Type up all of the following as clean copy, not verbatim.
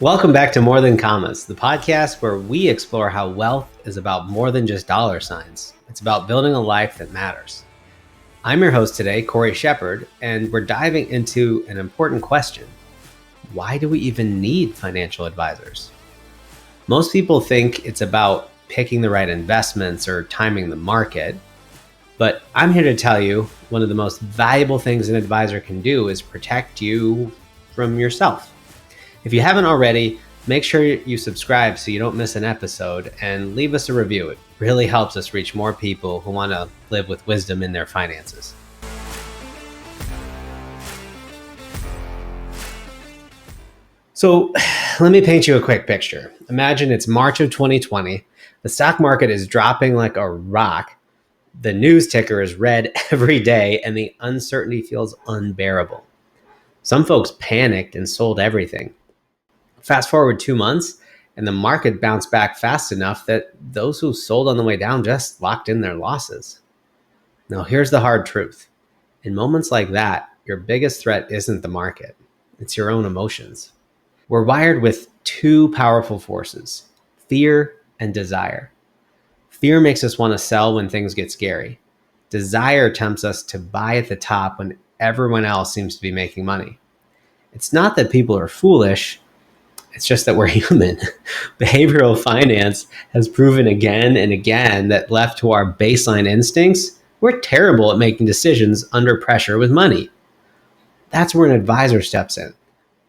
Welcome back to More Than Commas, the podcast where we explore how wealth is about more than just dollar signs. It's about building a life that matters. I'm your host today, Cory Shepard, and we're diving into an important question. Why do we even need financial advisors? Most people think it's about picking the right investments or timing the market, but I'm here to tell you one of the most valuable things an advisor can do is protect you from yourself. If you haven't already, make sure you subscribe so you don't miss an episode and leave us a review. It really helps us reach more people who want to live with wisdom in their finances. So let me paint you a quick picture. Imagine it's March of 2020. The stock market is dropping like a rock. The news ticker is red every day and the uncertainty feels unbearable. Some folks panicked and sold everything. Fast forward 2 months, and the market bounced back fast enough that those who sold on the way down just locked in their losses. Now, here's the hard truth. In moments like that, your biggest threat isn't the market. It's your own emotions. We're wired with two powerful forces, fear and desire. Fear makes us want to sell when things get scary. Desire tempts us to buy at the top when everyone else seems to be making money. It's not that people are foolish. It's just that we're human. Behavioral finance has proven again and again that left to our baseline instincts, we're terrible at making decisions under pressure with money. That's where an advisor steps in,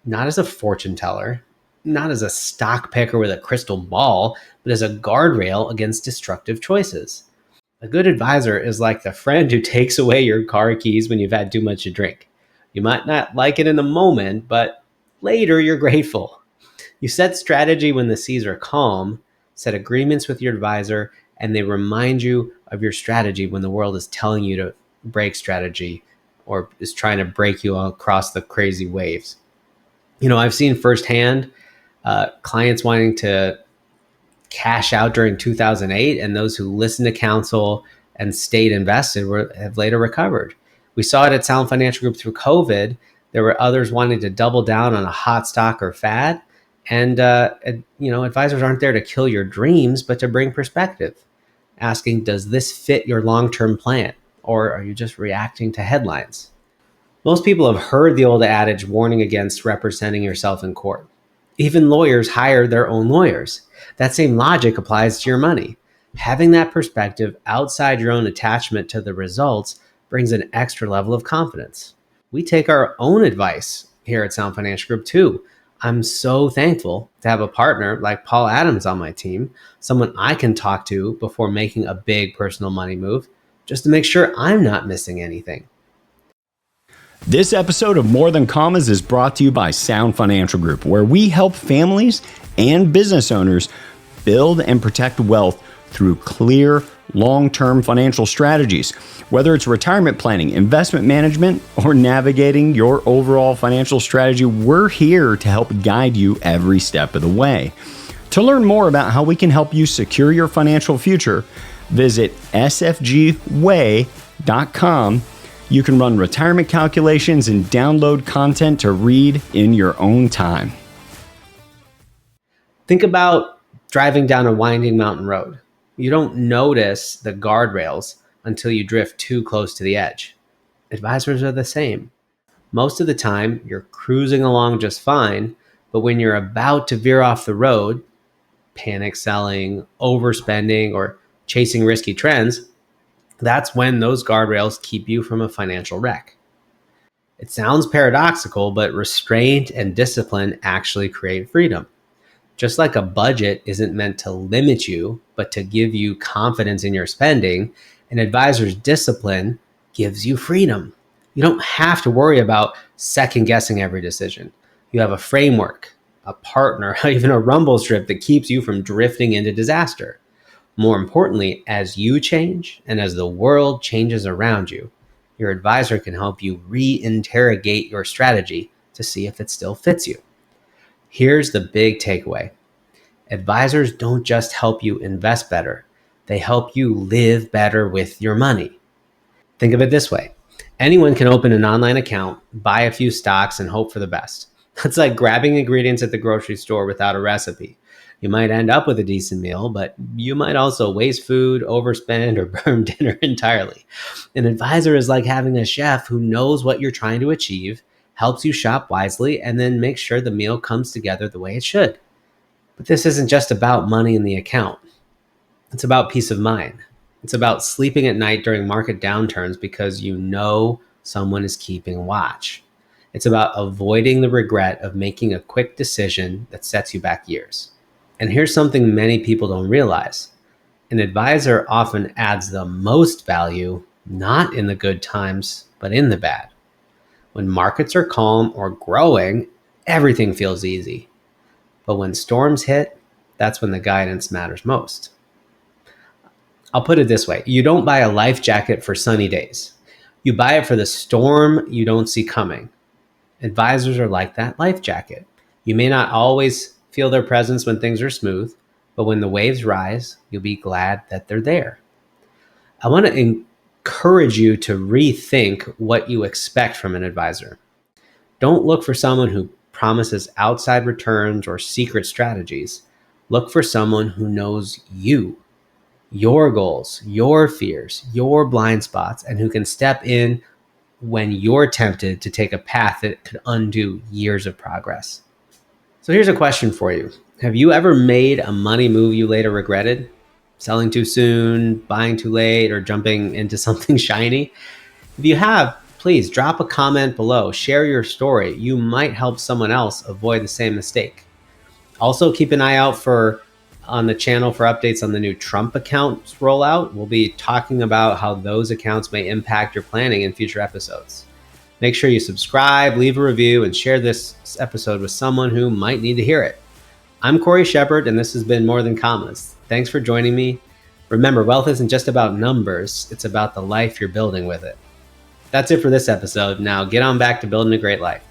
not as a fortune teller, not as a stock picker with a crystal ball, but as a guardrail against destructive choices. A good advisor is like the friend who takes away your car keys when you've had too much to drink. You might not like it in the moment, but later you're grateful. You set strategy when the seas are calm, set agreements with your advisor, and they remind you of your strategy when the world is telling you to break strategy or is trying to break you across the crazy waves. You know, I've seen firsthand clients wanting to cash out during 2008, and those who listened to counsel and stayed invested have later recovered. We saw it at Sound Financial Group through COVID. There were others wanting to double down on a hot stock or fad. And, advisors aren't there to kill your dreams, but to bring perspective, asking, does this fit your long-term plan? Or are you just reacting to headlines? Most people have heard the old adage warning against representing yourself in court. Even lawyers hire their own lawyers. That same logic applies to your money. Having that perspective outside your own attachment to the results brings an extra level of confidence. We take our own advice here at Sound Financial Group too. I'm so thankful to have a partner like Paul Adams on my team, someone I can talk to before making a big personal money move, just to make sure I'm not missing anything. This episode of More Than Commas is brought to you by Sound Financial Group, where we help families and business owners build and protect wealth through clear, long-term financial strategies. Whether it's retirement planning, investment management, or navigating your overall financial strategy, we're here to help guide you every step of the way. To learn more about how we can help you secure your financial future, visit sfgway.com. You can run retirement calculations and download content to read in your own time. Think about driving down a winding mountain road. You don't notice the guardrails until you drift too close to the edge. Advisors are the same. Most of the time, you're cruising along just fine, but when you're about to veer off the road, panic selling, overspending, or chasing risky trends, that's when those guardrails keep you from a financial wreck. It sounds paradoxical, but restraint and discipline actually create freedom. Just like a budget isn't meant to limit you, but to give you confidence in your spending, an advisor's discipline gives you freedom. You don't have to worry about second guessing every decision. You have a framework, a partner, even a rumble strip that keeps you from drifting into disaster. More importantly, as you change and as the world changes around you, your advisor can help you reinterrogate your strategy to see if it still fits you. Here's the big takeaway. Advisors don't just help you invest better. They help you live better with your money. Think of it this way. Anyone can open an online account, buy a few stocks, and hope for the best. It's like grabbing ingredients at the grocery store without a recipe. You might end up with a decent meal, but you might also waste food, overspend, or burn dinner entirely. An advisor is like having a chef who knows what you're trying to achieve, helps you shop wisely, and then makes sure the meal comes together the way it should. But this isn't just about money in the account. It's about peace of mind. It's about sleeping at night during market downturns because you know someone is keeping watch. It's about avoiding the regret of making a quick decision that sets you back years. And here's something many people don't realize. An advisor often adds the most value, not in the good times, but in the bad. When markets are calm or growing, everything feels easy. But when storms hit, that's when the guidance matters most. I'll put it this way. You don't buy a life jacket for sunny days. You buy it for the storm you don't see coming. Advisors are like that life jacket. You may not always feel their presence when things are smooth, but when the waves rise, you'll be glad that they're there. I want to encourage you to rethink what you expect from an advisor. Don't look for someone who promises outside returns or secret strategies. Look for someone who knows you, your goals, your fears, your blind spots, and who can step in when you're tempted to take a path that could undo years of progress. So here's a question for you. Have you ever made a money move you later regretted? Selling too soon, buying too late, or jumping into something shiny? If you have, please drop a comment below. Share your story. You might help someone else avoid the same mistake. Also, keep an eye out on the channel for updates on the new Trump accounts rollout. We'll be talking about how those accounts may impact your planning in future episodes. Make sure you subscribe, leave a review, and share this episode with someone who might need to hear it. I'm Cory Shepard, and this has been More Than Commas. Thanks for joining me. Remember, wealth isn't just about numbers. It's about the life you're building with it. That's it for this episode. Now get on back to building a great life.